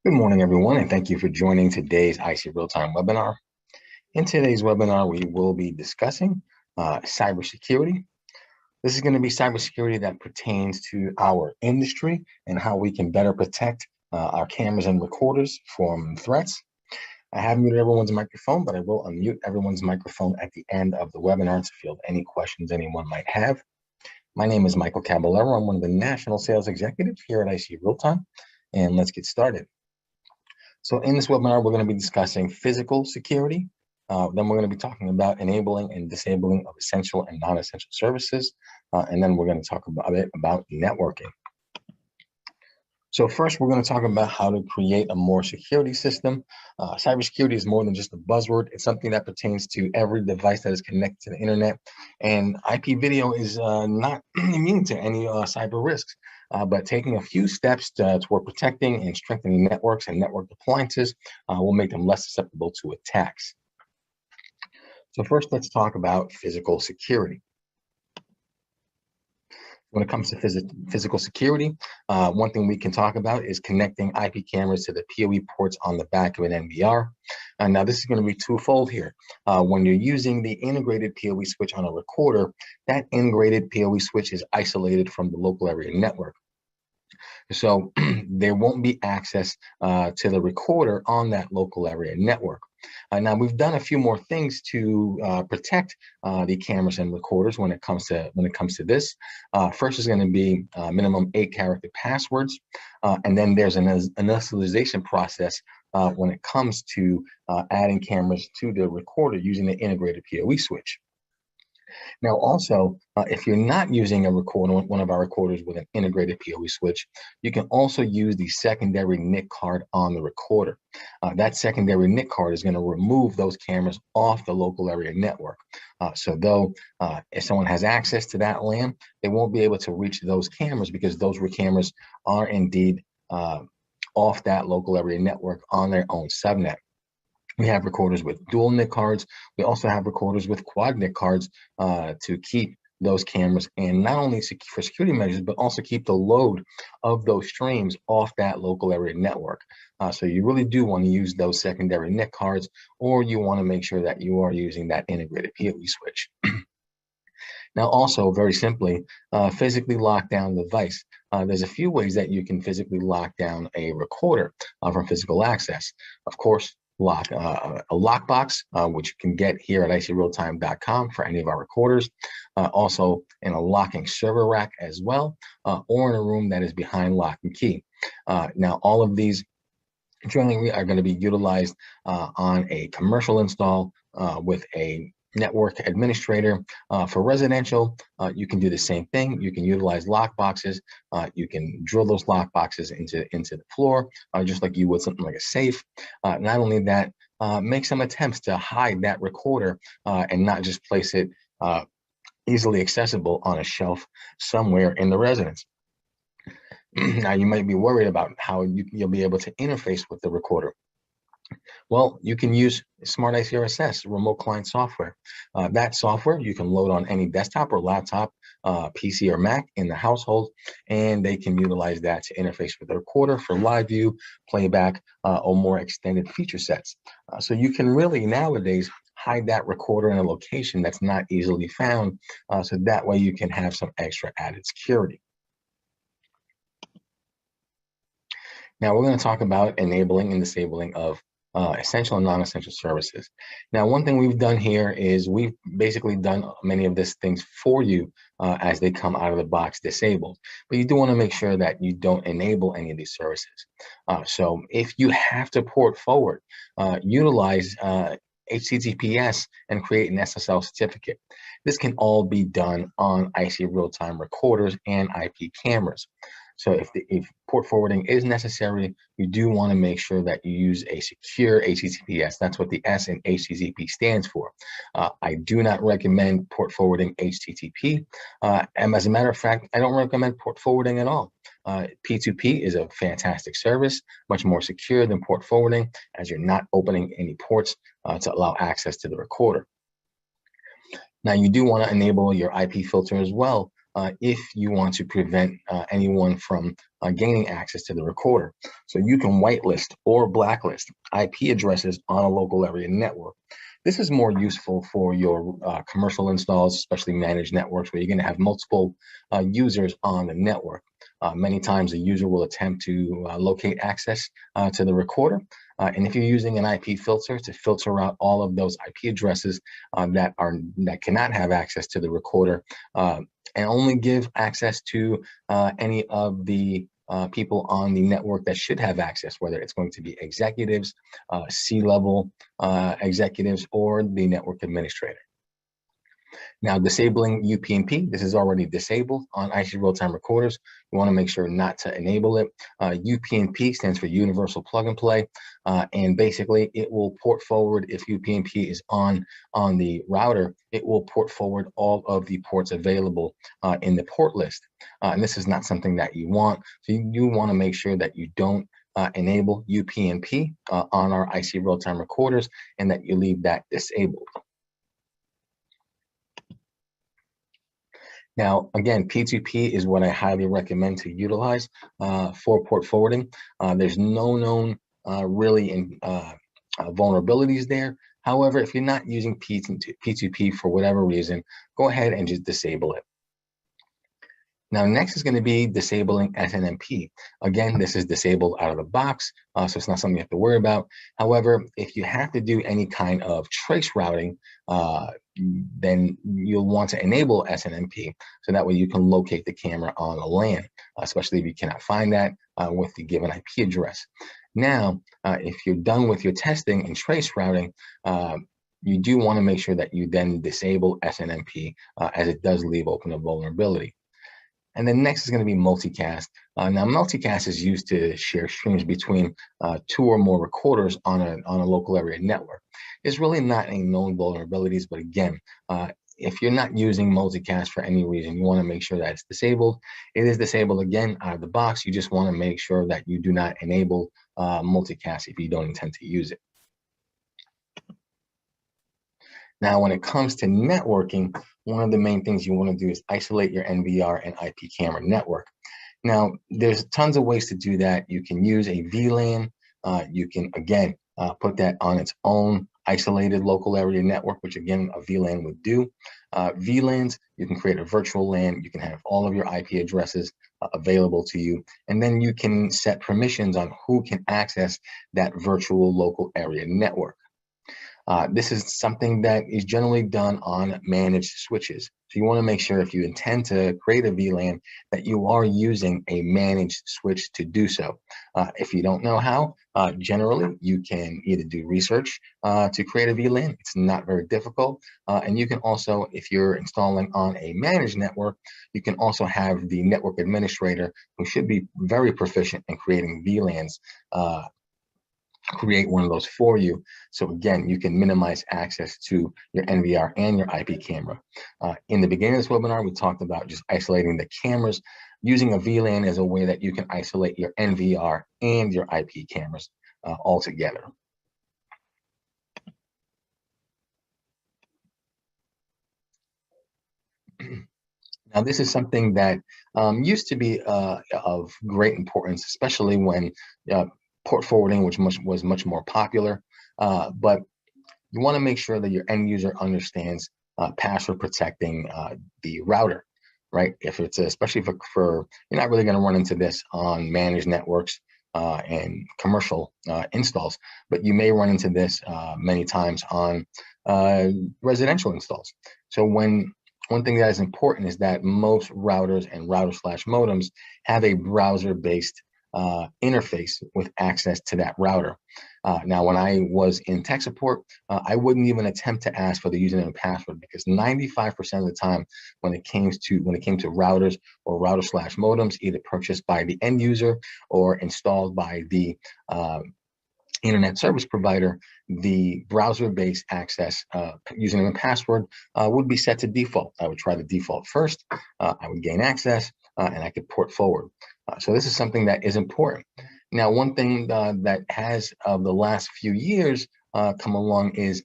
Good morning, everyone, and thank you for joining today's IC Realtime webinar. In today's webinar, we will be discussing cybersecurity. This is going to be cybersecurity that pertains to our industry and how we can better protect our cameras and recorders from threats. I have muted everyone's microphone, but I will unmute everyone's microphone at the end of the webinar to field any questions anyone might have. My name is Michael Caballero. I'm one of the national sales executives here at IC Realtime, and let's get started. So in this webinar, we're going to be discussing physical security. Then we're going to be talking about enabling and disabling of essential and non-essential services. And then we're going to talk a bit about networking. So first, we're going to talk about how to create a more security system. Cybersecurity is more than just a buzzword. It's something that pertains to every device that is connected to the internet. And IP video is not immune to any cyber risks. But taking a few steps toward protecting and strengthening networks and network appliances will make them less susceptible to attacks. So first, let's talk about physical security. When it comes to physical security, one thing we can talk about is connecting IP cameras to the PoE ports on the back of an NVR. Now, this is going to be twofold here. When you're using the integrated PoE switch on a recorder, that integrated PoE switch is isolated from the local area network. So there won't be access to the recorder on that local area network. Now we've done a few more things to protect the cameras and recorders when it comes to this. First is going to be minimum 8-character passwords, and then there's an initialization process when it comes to adding cameras to the recorder using the integrated PoE switch. Now, also, if you're not using a recorder, one of our recorders with an integrated PoE switch, you can also use the secondary NIC card on the recorder. That secondary NIC card is going to remove those cameras off the local area network. So though if someone has access to that LAN, they won't be able to reach those cameras because those cameras are indeed off that local area network on their own subnet. We have recorders with dual NIC cards. We also have recorders with quad NIC cards to keep those cameras and not only for security measures, but also keep the load of those streams off that local area network. So you really do want to use those secondary NIC cards, or you want to make sure that you are using that integrated PoE switch. Now, also, very simply, physically lock down the device. There's a few ways that you can physically lock down a recorder from physical access. Of course, a lockbox, which you can get here at icrealtime.com for any of our recorders. Also in a locking server rack as well, or in a room that is behind lock and key. Now, all of these generally are going to be utilized on a commercial install with a network administrator. For residential, you can do the same thing. You can utilize lock boxes. You can drill those lock boxes into the floor, just like you would something like a safe. Not only that, make some attempts to hide that recorder and not just place it easily accessible on a shelf somewhere in the residence. Now, you might be worried about how you'll be able to interface with the recorder. Well, you can use Smart ICRSS, remote client software. That software you can load on any desktop or laptop, PC or Mac in the household, and they can utilize that to interface with the recorder for live view, playback, or more extended feature sets. So you can really nowadays hide that recorder in a location that's not easily found, so that way you can have some extra added security. Now we're going to talk about enabling and disabling of essential and non-essential services. Now, one thing we've done here is we've basically done many of these things for you as they come out of the box disabled, but you do want to make sure that you don't enable any of these services. So if you have to port forward, utilize HTTPS and create an SSL certificate. This can all be done on IC real-time recorders and IP cameras. So if port forwarding is necessary, you do want to make sure that you use a secure HTTPS. That's what the S in HTTP stands for. I do not recommend port forwarding HTTP. And as a matter of fact, I don't recommend port forwarding at all. P2P is a fantastic service, much more secure than port forwarding, as you're not opening any ports to allow access to the recorder. Now, you do want to enable your IP filter as well if you want to prevent anyone from gaining access to the recorder. So you can whitelist or blacklist IP addresses on a local area network. This is more useful for your commercial installs, especially managed networks, where you're going to have multiple users on the network. Many times a user will attempt to locate access to the recorder. And if you're using an IP filter to filter out all of those IP addresses that cannot have access to the recorder, and only give access to any of the people on the network that should have access, whether it's going to be executives, C-level executives, or the network administrator. Now, disabling UPnP, this is already disabled on IC real-time recorders. You want to make sure not to enable it. UPnP stands for Universal Plug and Play, and basically it will port forward if UPnP is on the router. It will port forward all of the ports available in the port list, and this is not something that you want. So you want to make sure that you don't enable UPnP on our IC real-time recorders, and that you leave that disabled. Now, again, P2P is what I highly recommend to utilize for port forwarding. There's no known really vulnerabilities there. However, if you're not using P2P for whatever reason, go ahead and just disable it. Now, next is going to be disabling SNMP. Again, this is disabled out of the box, so it's not something you have to worry about. However, if you have to do any kind of trace routing, then you'll want to enable SNMP, so that way you can locate the camera on a LAN, especially if you cannot find that with the given IP address. Now, if you're done with your testing and trace routing, you do want to make sure that you then disable SNMP, as it does leave open a vulnerability. And then next is going to be multicast. Now, multicast is used to share streams between two or more recorders on a local area network. There's really not any known vulnerabilities, but again, if you're not using multicast for any reason, you want to make sure that it's disabled. It is disabled again out of the box. You just want to make sure that you do not enable multicast if you don't intend to use it. Now, when it comes to networking, one of the main things you want to do is isolate your NVR and IP camera network. Now, there's tons of ways to do that. You can use a VLAN. You can, again, put that on its own isolated local area network, which, again, a VLAN would do. VLANs, you can create a virtual LAN. You can have all of your IP addresses available to you. And then you can set permissions on who can access that virtual local area network. This is something that is generally done on managed switches. So you want to make sure, if you intend to create a VLAN, that you are using a managed switch to do so. If you don't know how, generally you can either do research to create a VLAN. It's not very difficult. And you can also, if you're installing on a managed network, you can also have the network administrator, who should be very proficient in creating VLANs, create one of those for you. So again, you can minimize access to your NVR and your IP camera. In the beginning of this webinar, we talked about just isolating the cameras. Using a VLAN as a way that you can isolate your NVR and your IP cameras all together. Now, this is something that used to be of great importance, especially when port forwarding, which was much more popular, but you want to make sure that your end user understands password protecting the router, right? If it's especially for you're not really going to run into this on managed networks and commercial installs, but you may run into this many times on residential installs. So one thing that is important is that most routers and router/modems have a browser-based interface with access to that router. Now, when I was in tech support, I wouldn't even attempt to ask for the username and password, because 95% of the time, when it came to routers or router/modems, either purchased by the end user or installed by the internet service provider, the browser-based access username and password would be set to default. I would try the default first. I would gain access, and I could port forward. So this is something that is important. Now, one thing that has, of the last few years, come along is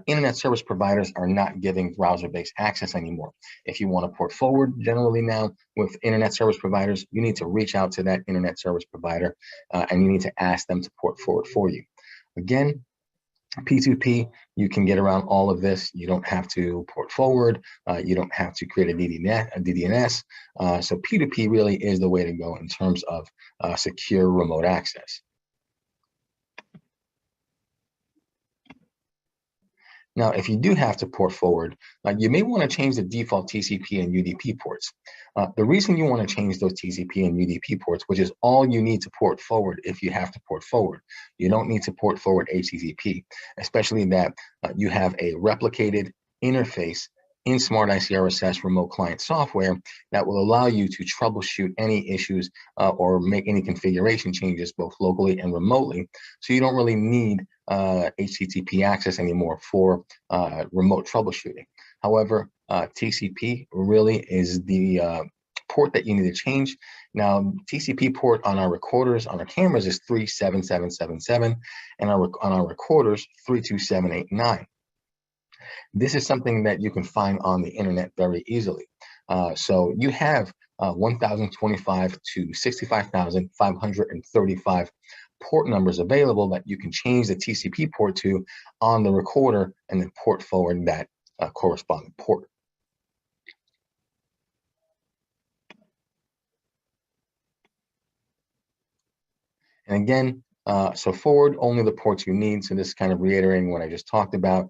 internet service providers are not giving browser-based access anymore. If you want to port forward, generally now with internet service providers, you need to reach out to that internet service provider and you need to ask them to port forward for you. Again, P2P, you can get around all of this. You don't have to port forward. You don't have to create a DDNS. So P2P really is the way to go in terms of secure remote access. Now, if you do have to port forward, you may want to change the default TCP and UDP ports. The reason you want to change those TCP and UDP ports, which is all you need to port forward if you have to port forward. You don't need to port forward HTTP, especially that you have a replicated interface in Smart ICRSS remote client software that will allow you to troubleshoot any issues or make any configuration changes both locally and remotely. So you don't really need HTTP access anymore for remote troubleshooting. However, TCP really is the port that you need to change. Now, TCP port on our recorders, on our cameras is 37777, and on our recorders, 32789. This is something that you can find on the internet very easily. So you have 1,025 to 65,535 port numbers available that you can change the TCP port to on the recorder and then port forward that corresponding port. And again, so forward only the ports you need. So this is kind of reiterating what I just talked about.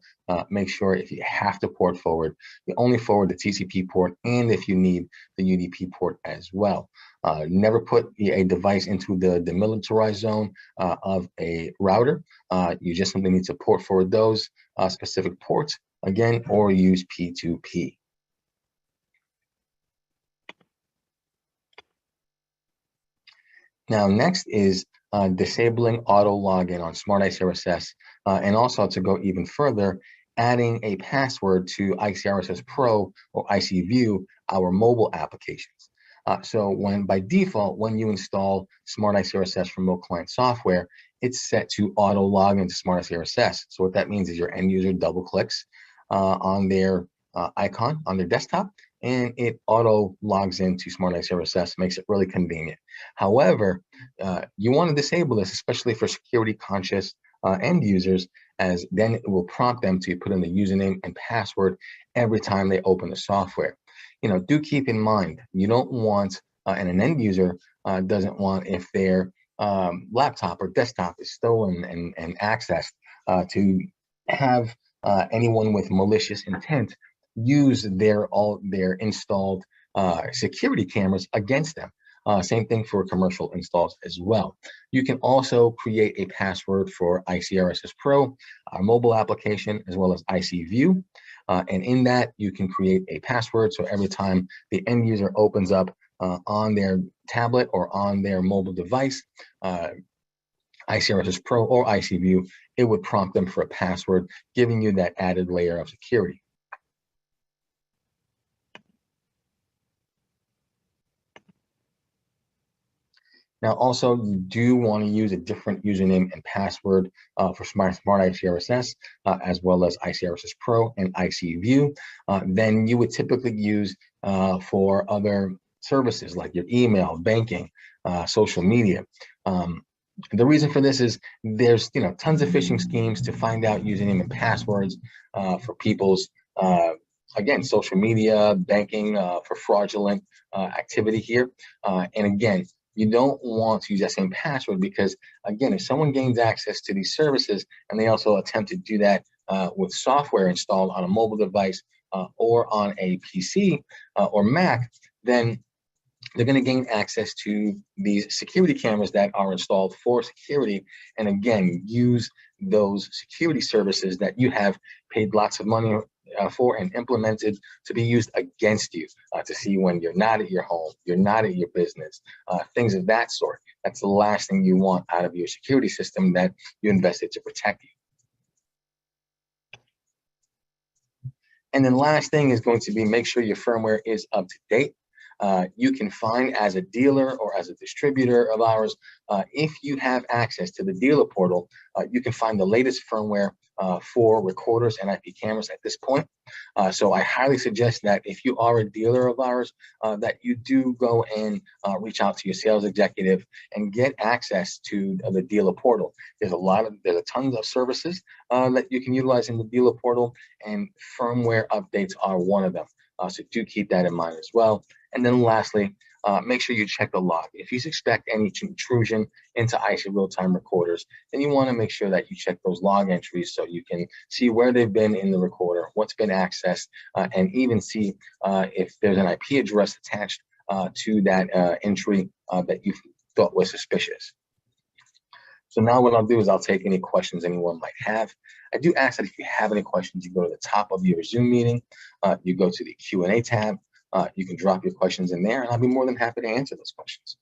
Make sure if you have to port forward, you only forward the TCP port, and if you need the UDP port as well. Never put a device into the demilitarized zone of a router. You just simply need to port forward those specific ports again, or use P2P. Now, next is disabling auto login on Smart ICRSS, and also to go even further, adding a password to ICRSS Pro or ICView, our mobile applications. So by default, when you install Smart ICRSS remote client software, it's set to auto log into Smart ICRSS. So what that means is your end user double clicks on their icon on their desktop, and it auto logs into Smart ICRSS, makes it really convenient. However, you want to disable this, especially for security conscious end users, as then it will prompt them to put in the username and password every time they open the software. Do keep in mind, you don't want, and an end user doesn't want, if their laptop or desktop is stolen and accessed, to have anyone with malicious intent use their installed security cameras against them. Same thing for commercial installs as well. You can also create a password for ICRSS Pro, our mobile application, as well as ICView. And in that, you can create a password. So every time the end user opens up on their tablet or on their mobile device, ICRSS Pro or ICView, it would prompt them for a password, giving you that added layer of security. Now, also, you do want to use a different username and password for Smart ICRSS, as well as ICRSS Pro and ICView, than you would typically use for other services like your email, banking, social media. The reason for this is there's tons of phishing schemes to find out username and passwords for people's again, social media, banking, for fraudulent activity here. And again, you don't want to use that same password because, again, if someone gains access to these services and they also attempt to do that with software installed on a mobile device or on a PC or Mac, then they're going to gain access to these security cameras that are installed for security, and again, use those security services that you have paid lots of money for and implemented to be used against you, to see when you're not at your home, you're not at your business, things of that sort. That's the last thing you want out of your security system that you invested to protect you. And then last thing is going to be make sure your firmware is up to date. You can find as a dealer or as a distributor of ours, if you have access to the dealer portal, you can find the latest firmware for recorders and IP cameras at this point. So I highly suggest that if you are a dealer of ours, that you do go and reach out to your sales executive and get access to the dealer portal. There's a tons of services that you can utilize in the dealer portal, and firmware updates are one of them. So do keep that in mind as well. And then lastly, make sure you check the log. If you suspect any intrusion into IC real-time recorders, then you want to make sure that you check those log entries so you can see where they've been in the recorder, what's been accessed, and even see if there's an IP address attached to that entry that you thought was suspicious. So now what I'll do is I'll take any questions anyone might have. I do ask that if you have any questions, you go to the top of your Zoom meeting, you go to the Q&A tab, you can drop your questions in there, and I'll be more than happy to answer those questions.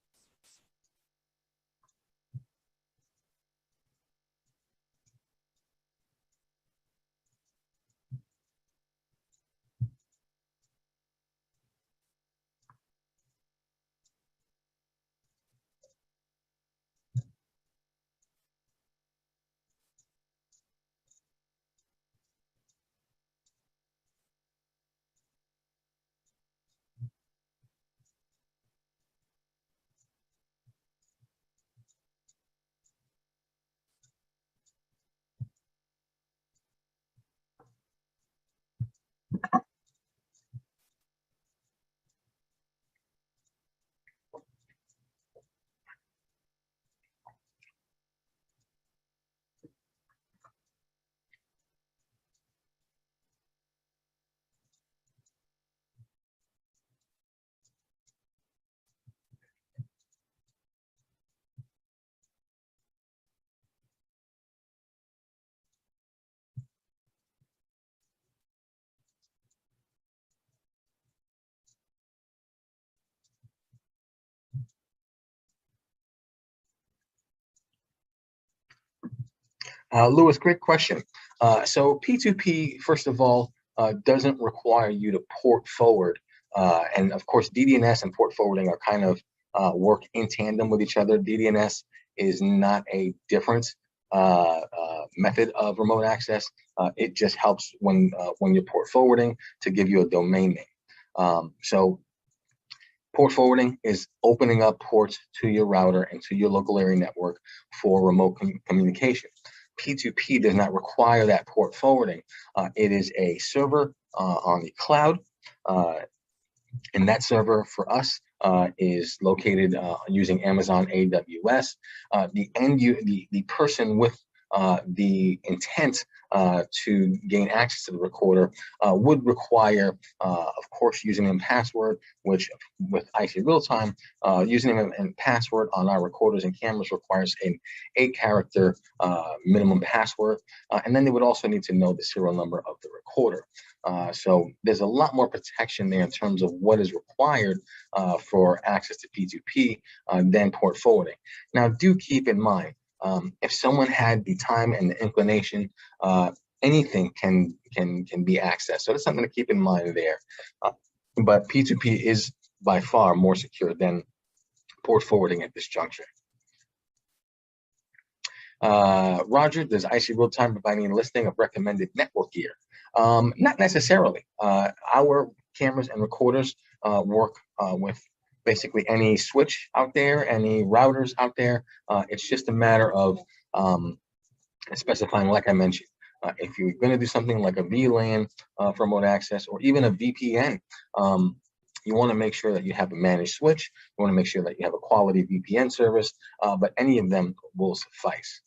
Lewis, great question. So P2P, first of all, doesn't require you to port forward. And of course, DDNS and port forwarding are kind of work in tandem with each other. DDNS is not a different method of remote access. It just helps when you're port forwarding to give you a domain name. So port forwarding is opening up ports to your router and to your local area network for remote communication. P2P does not require that port forwarding. It is a server on the cloud, and that server for us is located using Amazon AWS. The person with the intent to gain access to the recorder would require, of course, username and password, which with IC Realtime, username and password on our recorders and cameras requires an 8-character minimum password. And then they would also need to know the serial number of the recorder. So there's a lot more protection there in terms of what is required for access to P2P than port forwarding. Now, do keep in mind, if someone had the time and the inclination, anything can be accessed. So that's something to keep in mind there. But P2P is by far more secure than port forwarding at this juncture. Roger, does IC Realtime provide any listing of recommended network gear? Not necessarily. Our cameras and recorders work with basically any switch out there, any routers out there. It's just a matter of specifying, like I mentioned, if you're going to do something like a VLAN for remote access or even a VPN, you want to make sure that you have a managed switch. You want to make sure that you have a quality VPN service, but any of them will suffice.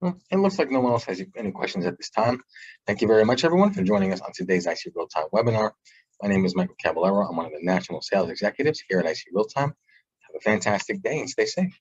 Well, it looks like no one else has any questions at this time. Thank you very much, everyone, for joining us on today's IC Real-Time webinar. My name is Michael Caballero. I'm one of the National Sales Executives here at IC Real-Time. Have a fantastic day and stay safe.